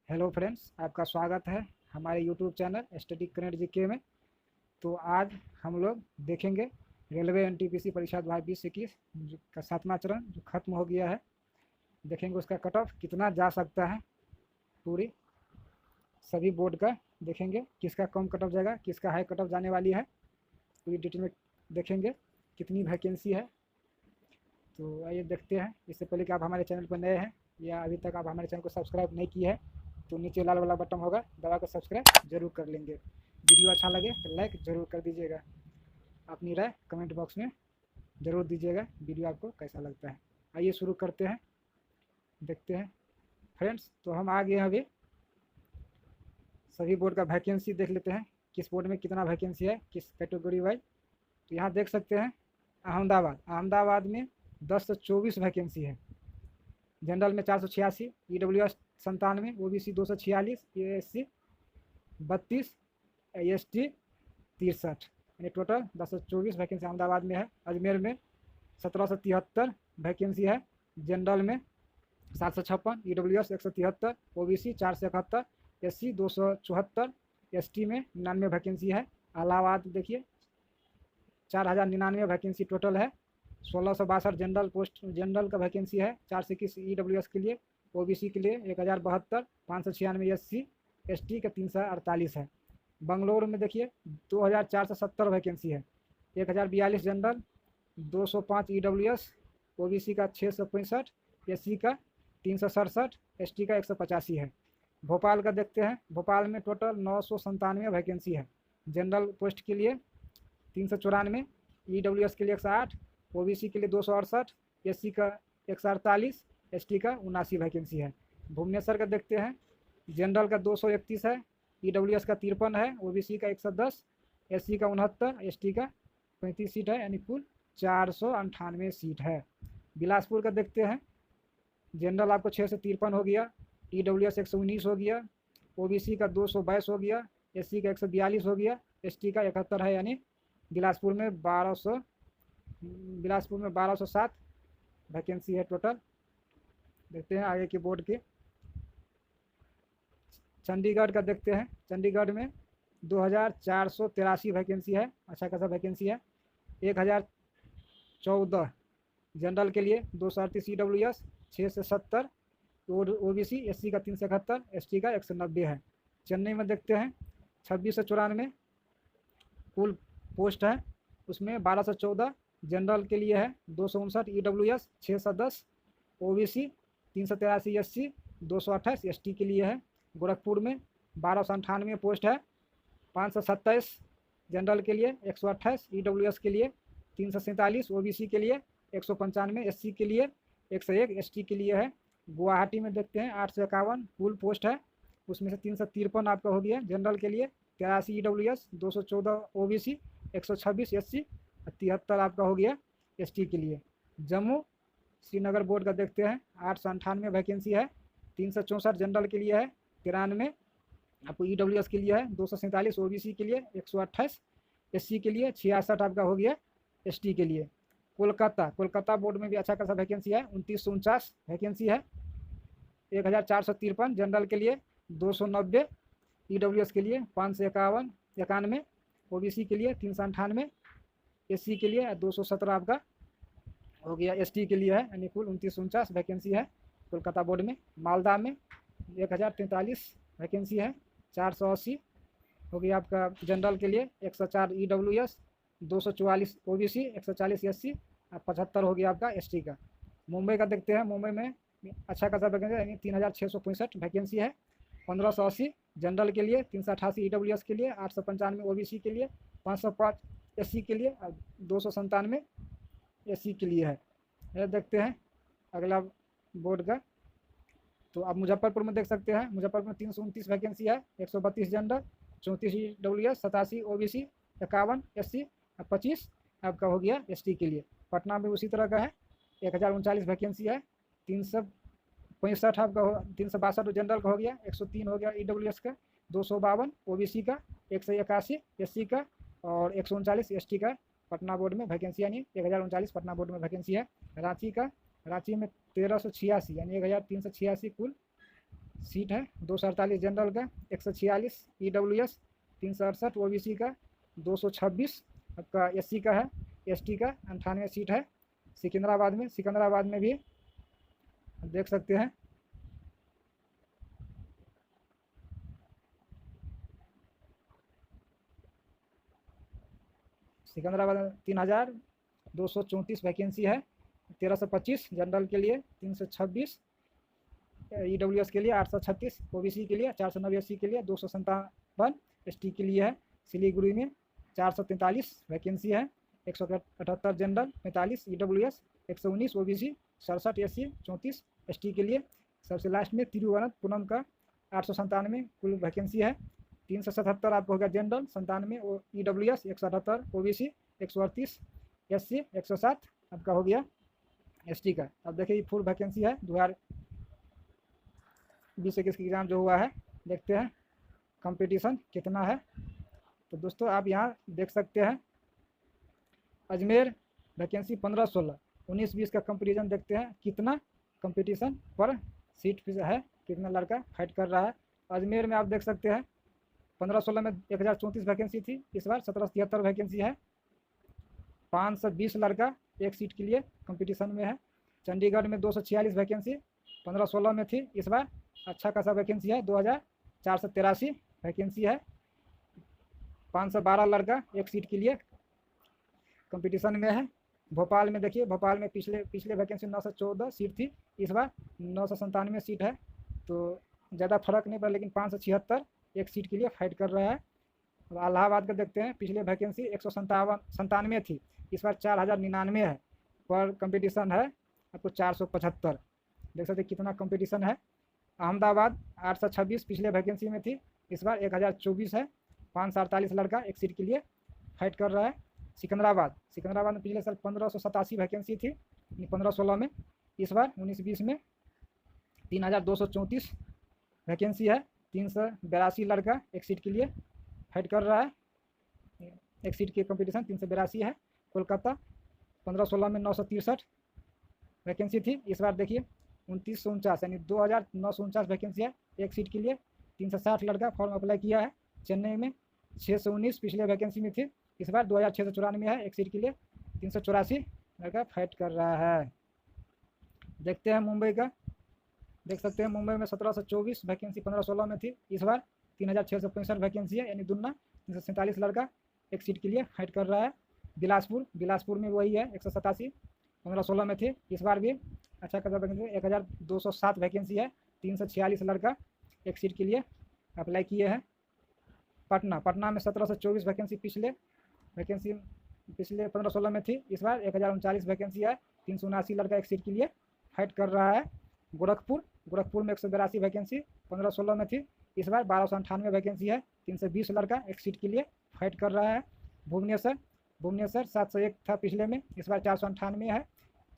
Hello friends, आपका स्वागत है हमारे YouTube channel study current GK में। तो आज हम लोग देखेंगे रेलवे एनटीपीसी परीक्षा 2020-21 का 7वां चरण जो खत्म हो गया है। देखेंगे उसका कट ऑफ कितना जा सकता है, पूरी सभी बोर्ड का देखेंगे किसका कम कट ऑफ जाएगा, किसका हाई कट ऑफ जाने वाली है, पूरी डिटेल में देखेंगे कितनी वैकेंसी है। तो आइए देखते हैं। इससे पहले कि आप हमारे चैनल पर नए हैं या अभी तक आप हमारे चैनल को सब्सक्राइब नहीं किए हैं तो नीचे लाल वाला बटन होगा, दबा कर सब्सक्राइब जरूर कर लेंगे। वीडियो अच्छा लगे तो लाइक ज़रूर कर दीजिएगा। अपनी राय कमेंट बॉक्स में ज़रूर दीजिएगा, वीडियो आपको कैसा लगता है। आइए शुरू करते हैं, देखते हैं फ्रेंड्स। तो हम आ गए हैं अभी, सभी बोर्ड का वैकेंसी देख लेते हैं, किस बोर्ड में कितना वैकेंसी है, किस कैटेगरी वाइज। तो यहाँ देख सकते हैं अहमदाबाद में 10 से 24 वैकेंसी है। जनरल में 486, EWS 97, OBC 246, ASC 32, ST 63, यानी टोटल 10 से 24 वैकेंसी अहमदाबाद में है। अजमेर में 1773 वैकेंसी है। जनरल में 756, EWS 173, OBC 471, SC 274, ST में 99 वैकेंसी है। इलाहाबाद देखिए 4099 वैकेंसी टोटल है। 1662 जनरल पोस्ट, जनरल का वैकेंसी है। 421 EWS के लिए, OBC के लिए 1072, 596 SC, ST का 348 है। बंगलोर में देखिए 2470 वैकेंसी है। 1042 जनरल, 205 EWS, OBC का 665, SC का 367, ST का 185 है। भोपाल का देखते हैं, भोपाल में टोटल 997 वैकेंसी है। जनरल पोस्ट के लिए 394, EWS के लिए 108, OBC के लिए 268, SC का 148, ST का 79 वैकेंसी है। भुवनेश्वर का देखते हैं, जनरल का 231 है, EWS का 53 है, OBC का 110, SC का 69, ST का 35 सीट है, यानी कुल 498 सीट है। बिलासपुर का देखते हैं, जनरल आपको 6 से 53 हो गया, EWS 119 हो गया, OBC का 222 हो गया, SC का 142 हो गया, ST का 71 है, यानी बिलासपुर में 1207 वैकेंसी है टोटल। देखते हैं आगे के बोर्ड के। चंडीगढ़ का देखते हैं, चंडीगढ़ में 2483 वैकेंसी है, अच्छा खासा वैकेंसी है। 1014 जनरल के लिए, 238 EWS 6 से 70, OBC SC का 371, ST का 190 है। चेन्नई में देखते हैं 26 से 94 कुल पोस्ट है, उसमें 1214 जनरल के लिए है, 259 EWS 6 से 10, OBC 383 SC 228 ST के लिए है। गोरखपुर में 1298 पोस्ट है, 527 जनरल के लिए, 128 EWS के लिए, 347 OBC के लिए, 195 SC के लिए, 101 ST के लिए है। गुवाहाटी में देखते हैं 851 कुल पोस्ट है, उसमें से 353 आपका हो गया जनरल के लिए, 83 EWS, 214 OBC, 126 SC, 73 आपका हो गया ST के लिए। जम्मू श्रीनगर बोर्ड का देखते हैं 898 वैकेंसी है, 364 जनरल के लिए है, 93 आपको EWS के लिए है, 247 OBC के लिए, 128 SC के लिए, 66 आपका हो गया ST के लिए। कोलकाता बोर्ड में भी अच्छा खासा वैकेंसी है, 2949 वैकेंसी है। 1453 जनरल के लिए, 290 EWS के लिए, 591 OBC के लिए, 398 SC के लिए, 217 आपका हो गया ST के लिए है, यानी कुल 2949 वैकेंसी है कोलकाता बोर्ड में। मालदा में 1043 वैकेंसी है, 480 हो गया आपका जनरल के लिए, 104 EWS, 244 OBC, 140 SC, 75 हो गया आपका ST का। मुंबई का देखते हैं, मुंबई में अच्छा खासा वैकेंसी है, यानी 3665 वैकेंसी है। 1580 जनरल के लिए, 388 EWS के लिए, 895 OBC के लिए, 505 SC के लिए, 297 SC के लिए है। यह देखते हैं अगला बोर्ड का। तो आप मुजफ्फरपुर में देख सकते हैं, मुजफ्फरपुर में 329 वैकेंसी है, 132 जनरल, 34 EWS, 87 OBC, 51 SC, 25 आपका हो गया ST के लिए। पटना में उसी तरह का है, 1039 वैकेंसी है, 365 आपका 362 जनरल का हो गया, 103 हो गया EWS का, 252 OBC का, 181 SC का और 139 ST का पटना बोर्ड में वैकेंसी, यानी 1039 पटना बोर्ड में वैकेंसी है। रांची में 1386 यानी 1386 कुल सीट है 248 जनरल का, 146 EWS, 368 OBC का, 226 आपका SC का है, ST का 98 सीट है। सिकंदराबाद में भी देख सकते हैं सिकंदराबाद में 3234 वैकेंसी है। 1325 जनरल के लिए, 326 EWS के लिए, 836 OBC के लिए, 490 SC के लिए, 257 ST के लिए है। सिलीगुड़ी में 443 वैकेंसी है। 178 general, 45 EWS, 119 OBC, 67 SC, 34 ST के लिए। सबसे लास्ट में तिरुवनंतपुरम का 897 कुल वैकेंसी है। 377 आपको होगा जनरल, 97 EWS, 178 OBC, 138 SC, 107 आपका हो गया ST का। अब देखिए फुल वैकेंसी है 2020-21 की एग्ज़ाम जो हुआ है। देखते हैं कंपटीशन कितना है। तो दोस्तों आप यहाँ देख सकते हैं अजमेर वैकेंसी 15-16, 19-20 का कंपटीशन देखते हैं कितना कंपटीशन पर सीट है, कितना लड़का फाइट कर रहा है। अजमेर में आप देख सकते हैं 15-16 में 1034 वैकेंसी थी, इस बार 1773 वैकेंसी है। 520 लड़का एक सीट के लिए कंपटीशन में है। चंडीगढ़ में 246 वैकेंसी 15-16 में थी, इस बार अच्छा खासा वैकेंसी है, 2483 वैकेंसी है। 512 लड़का एक सीट के लिए कंपटीशन में है। भोपाल में देखिए, भोपाल में पिछले वैकेंसी 914 सीट थी, इस बार 997 सीट है, तो ज़्यादा फर्क नहीं पड़ा, लेकिन 576 एक सीट के लिए फाइट कर रहा है। और इलाहाबाद का देखते हैं, पिछले वैकेंसी 197 थी, इस बार 4099 है, पर कंपटीशन है आपको 475। देख सकते कितना कंपटीशन है। अहमदाबाद 826 पिछले वैकेंसी में थी, इस बार 1024 है। 548 लड़का एक सीट के लिए फाइट कर रहा है। सिकंदराबाद में पिछले साल 1587 वैकेंसी थी 15-16 में, इस बार 19-20 में 3234 वैकेंसी है। 382 लड़का एक सीट के लिए फाइट कर रहा है, एक सीट की कंपटीशन 382 है। कोलकाता 15-16 में 963 वैकेंसी थी, इस बार देखिए 2949 यानी 2949 वैकेंसी है एक सीट के लिए। 360 लड़का फॉर्म अप्लाई किया है। चेन्नई में 619 पिछले वैकेंसी में थी, इस बार 2694 है एक सीट के लिए। 384 लड़का फाइट कर रहा है। देखते हैं मुंबई का, देख सकते हैं मुंबई में 1724 वैकेंसी 15-16 में थी, इस बार 3665 वैकेंसी है, यानी दुगना 347 लड़का एक सीट के लिए फाइट कर रहा है। बिलासपुर में वही है 187 15-16 में थी, इस बार भी अच्छा खासा वैकेंसी 1207 वैकेंसी है। 346 लड़का एक सीट के लिए अप्लाई किए हैं। पटना में 1724 वैकेंसी पिछले 15-16 में थी, इस बार 1039 वैकेंसी है। 379 लड़का एक सीट के लिए फाइट कर रहा है। गोरखपुर में 182 वैकेंसी 15-16 में थी, इस बार 1298 वैकेंसी है। 320 लड़का एक सीट के लिए फाइट कर रहा है। भुवनेश्वर 701 था पिछले में, इस बार 498 है।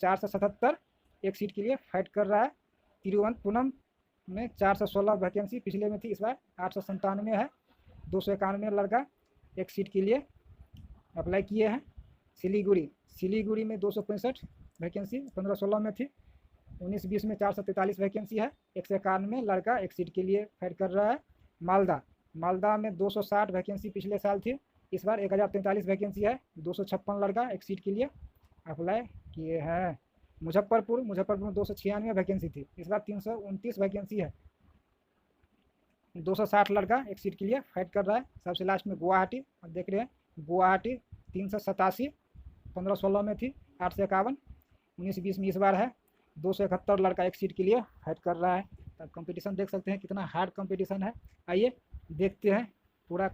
477 एक सीट के लिए फाइट कर रहा है। तिरुवनंतपुरम में 416 वैकेंसी पिछले में थी, इस बार 897 है। 291 लड़का एक सीट के लिए अप्लाई किए हैं। सिलीगुड़ी में 265 वैकेंसी 15-16 में थी, 19-20 में 443 वैकेंसी है। 191 लड़का एक सीट के लिए फाइट कर रहा है। मालदा में 260 वैकेंसी पिछले साल थी, इस बार 1043 वैकेंसी है। 256 लड़का एक सीट के लिए अप्लाई किए हैं। मुजफ्फरपुर में 296 वैकेंसी थी, इस बार 329 वैकेंसी है। 260 लड़का एक सीट के लिए फाइट कर रहा है। सबसे लास्ट में गुवाहाटी, आप देख रहे हैं गुवाहाटी 387 15-16 में थी, 851 19-20 में इस बार है। 271 लड़का एक सीट के लिए फाइट कर रहा है। तब कंपटीशन देख सकते हैं कितना हार्ड कंपटीशन है। आइए देखते हैं पूरा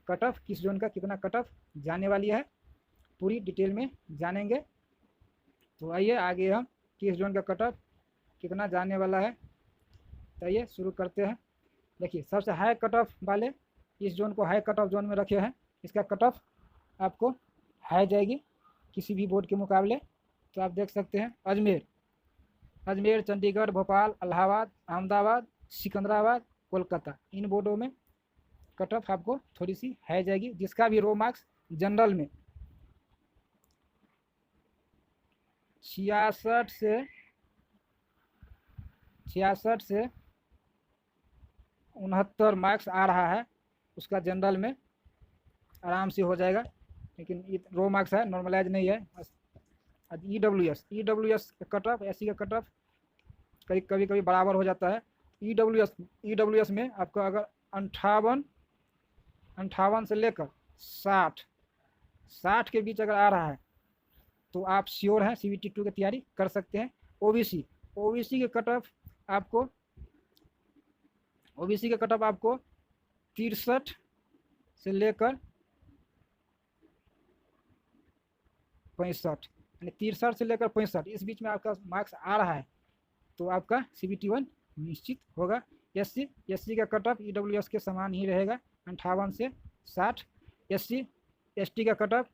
कट ऑफ किस जोन का कितना कट ऑफ जाने वाली है, पूरी डिटेल में जानेंगे। तो आइए आगे हम किस जोन का कट ऑफ कितना जाने वाला है, तो आइए शुरू करते हैं। देखिए सबसे हाई कट ऑफ वाले इस जोन को हाई कट ऑफ जोन में रखे हैं। इसका कट ऑफ आपको हाई जाएगी किसी भी बोर्ड के मुकाबले। तो आप देख सकते हैं अजमेर, चंडीगढ़, भोपाल, इलाहाबाद, अहमदाबाद, सिकंदराबाद, कोलकाता, इन बोर्डों में कट ऑफ आपको थोड़ी सी हाई जाएगी। जिसका भी रो मार्क्स जनरल में 66 से 69 मार्क्स आ रहा है उसका जनरल में आराम से हो जाएगा, लेकिन रो मार्क्स है, नॉर्मलाइज नहीं है। ई डब्ल्यू एस का कट ऑफ, एस सी का कट ऑफ कभी कभी बराबर हो जाता है। ई डब्ल्यू एस में आपका अगर 58 से लेकर 60 के बीच अगर आ रहा है तो आप श्योर हैं CBT 2 की तैयारी कर सकते हैं। ओबीसी के कट ऑफ आपको 63 से लेकर 65, यानी 63 से लेकर 65 इस बीच में आपका मार्क्स आ रहा है तो आपका CBT 1 निश्चित होगा। एससी का कट ऑफ EWS के समान ही रहेगा, 58 से 60। ST का कट ऑफ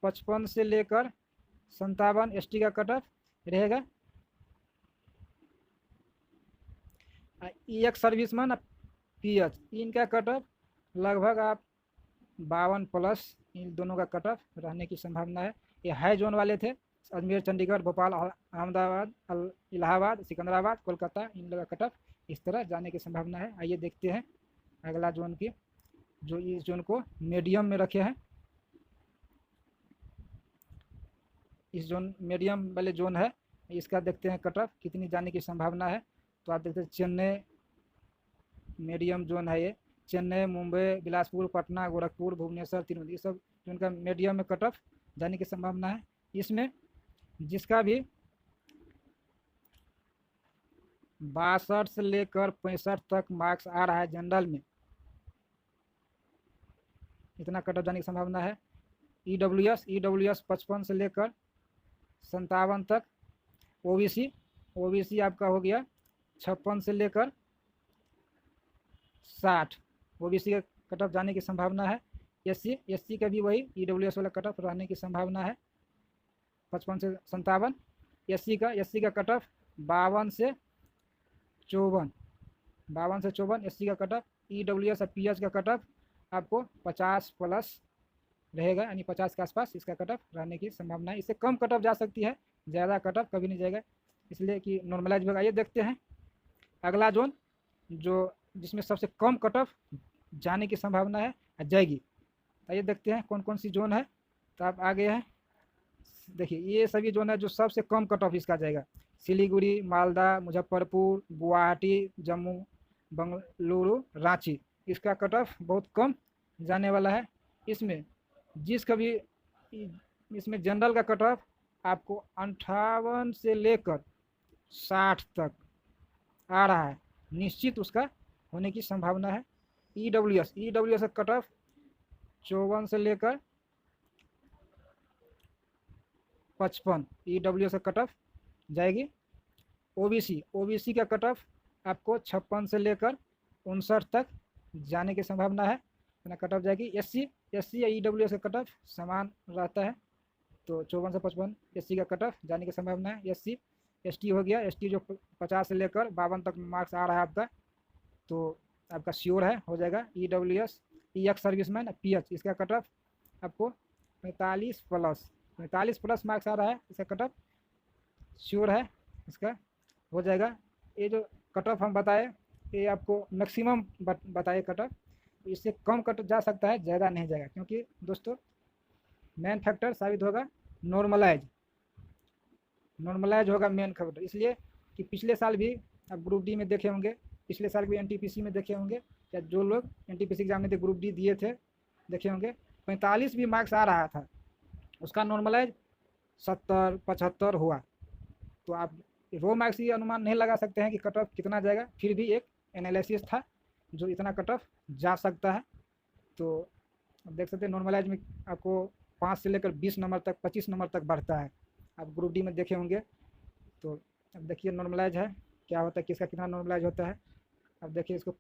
55 से लेकर 57 ST का कट ऑफ रहेगा। EX सर्विसमैन PH इनका कट ऑफ लगभग आप 52+ इन दोनों का कट ऑफ रहने की संभावना है। ये हाई जोन वाले थे, अजमेर, चंडीगढ़, भोपाल, अहमदाबाद, इलाहाबाद, सिकंदराबाद, कोलकाता, इन लोगों का कट ऑफ इस तरह जाने की संभावना है। आइए देखते हैं अगला जोन की, जो इस जोन को मीडियम में रखे हैं। इस जोन मीडियम वाले जोन है, इसका देखते हैं कट ऑफ कितनी जाने की संभावना है। तो आप देखते हैं चेन्नई मीडियम जोन है, ये चेन्नई, मुंबई, बिलासपुर, पटना, गोरखपुर, भुवनेश्वर, तिरुपति, ये सब जोन का मीडियम में कट ऑफ जाने की संभावना है। इसमें जिसका भी 62 से लेकर 65 तक मार्क्स आ रहा है जनरल में, इतना कट ऑफ जाने की संभावना है। EWS 55 से लेकर 57 तक। ओबीसी आपका हो गया 56 से लेकर 60, ओबीसी का कट ऑफ जाने की संभावना है। एससी का भी वही EWS वाला कट ऑफ रहने की संभावना है, 55 से 57। एससी का कट ऑफ 52 से 54 एससी का कट ऑफ। EWS और PH का कट ऑफ आपको 50+ रहेगा, यानी 50 के आसपास इसका कट ऑफ रहने की संभावना है। इससे कम कट ऑफ जा सकती है, ज़्यादा कट ऑफ कभी नहीं जाएगा, इसलिए कि नॉर्मलाइज होगा। ये देखते हैं अगला जोन जो जिसमें सबसे कम कट ऑफ जाने की संभावना है जाएगी। आइए देखते हैं कौन कौन सी जोन है। तो आप आगे हैं, देखिए ये सभी जोन है जो सबसे कम कट ऑफ इसका जाएगा। सिलीगुड़ी, मालदा, मुजफ्फरपुर, गुवाहाटी, जम्मू, बंगलुरु, रांची, इसका कट ऑफ बहुत कम जाने वाला है। इसमें इसमें जनरल का कट ऑफ आपको 58 से लेकर 60 तक आ रहा है, निश्चित उसका होने की संभावना है। EWS का कट ऑफ 54 से लेकर 55 EWS का कट ऑफ जाएगी। ओबीसी का कट ऑफ आपको 56 से लेकर 59 तक जाने की संभावना है, इतना कट ऑफ जाएगी। एससी या EWS का कट ऑफ समान रहता है, तो 54 से 55 एससी का कट ऑफ जाने की संभावना है। ST हो गया, ST जो 50 से लेकर 52 तक मार्क्स आ रहा है आपका, तो आपका श्योर है हो जाएगा। EWS EX सर्विसमैन PH इसका कट ऑफ आपको 45+ मार्क्स आ रहा है, इसका कट ऑफ श्योर है, इसका हो जाएगा। ये जो कट ऑफ हम बताए ये आपको मैक्सिमम बताए कट ऑफ, इससे कम कट जा सकता है, ज़्यादा नहीं जाएगा, क्योंकि दोस्तों मेन फैक्टर साबित होगा नॉर्मलाइज होगा मेन फैक्टर। इसलिए कि पिछले साल भी आप ग्रुप डी में देखे होंगे, पिछले साल भी NTPC में देखे होंगे, या जो लोग NTPC एग्जाम में थे ग्रुप डी दिए थे देखे होंगे, 45 भी मार्क्स आ रहा था, उसका नॉर्मलाइज 70-75 हुआ। तो आप रो मार्क्स ये अनुमान नहीं लगा सकते हैं कि कट ऑफ कितना जाएगा, फिर भी एक एनालिसिस था जो इतना कट ऑफ जा सकता है। तो आप देख सकते हैं नॉर्मलाइज में आपको 5 से लेकर 20 नंबर तक, 25 नंबर तक बढ़ता है, आप ग्रुप डी में देखे होंगे। तो अब देखिए नॉर्मलाइज है क्या होता है, किसका कितना नॉर्मलाइज होता है। अब देखिए इसको